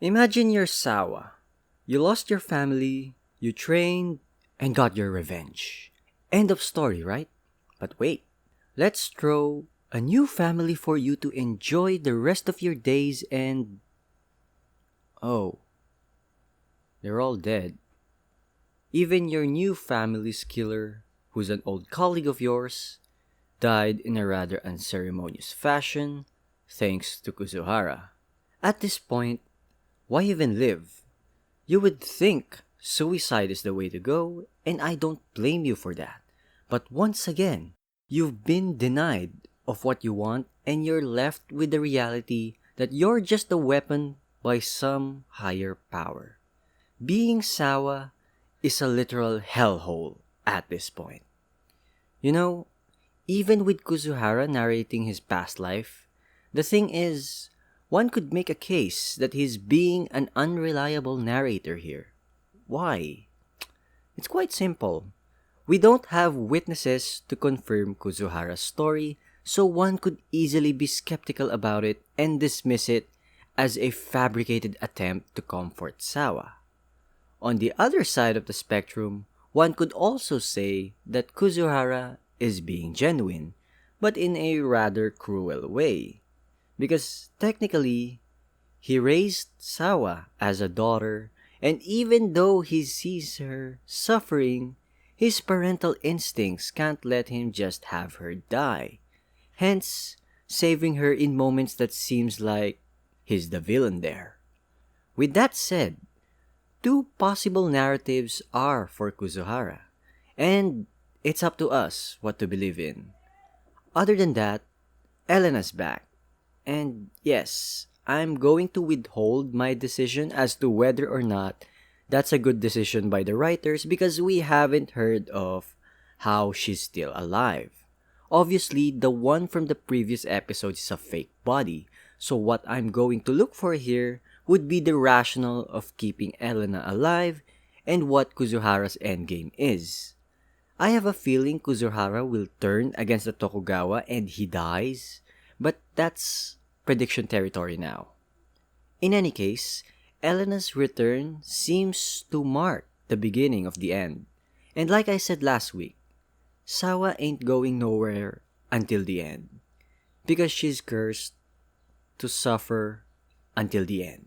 Imagine you're Sawa. You lost your family, you trained, and got your revenge. End of story, right? But wait, let's throw a new family for you to enjoy the rest of your days and. Oh, they're all dead. Even your new family's killer, who's an old colleague of yours, died in a rather unceremonious fashion thanks to Kuzuhara. At this point, why even live? You would think suicide is the way to go, and I don't blame you for that. But once again, you've been denied of what you want, and you're left with the reality that you're just a weapon by some higher power. Being Sawa is a literal hellhole at this point. You know, even with Kuzuhara narrating his past life, the thing is, one could make a case that he's being an unreliable narrator here. Why? It's quite simple. We don't have witnesses to confirm Kuzuhara's story, so one could easily be skeptical about it and dismiss it as a fabricated attempt to comfort Sawa. On the other side of the spectrum, one could also say that Kuzuhara is being genuine, but in a rather cruel way. Because technically, he raised Sawa as a daughter, and even though he sees her suffering, his parental instincts can't let him just have her die. Hence, saving her in moments that seems like he's the villain there. With that said, two possible narratives are for Kuzuhara, and it's up to us what to believe in. Other than that, Elena's back. And yes, I'm going to withhold my decision as to whether or not that's a good decision by the writers because we haven't heard of how she's still alive. Obviously, the one from the previous episode is a fake body, so what I'm going to look for here would be the rationale of keeping Elena alive and what Kuzuhara's endgame is. I have a feeling Kuzuhara will turn against the Tokugawa and he dies, but that's prediction territory now. In any case, Elena's return seems to mark the beginning of the end. And like I said last week, Sawa ain't going nowhere until the end. Because she's cursed to suffer until the end.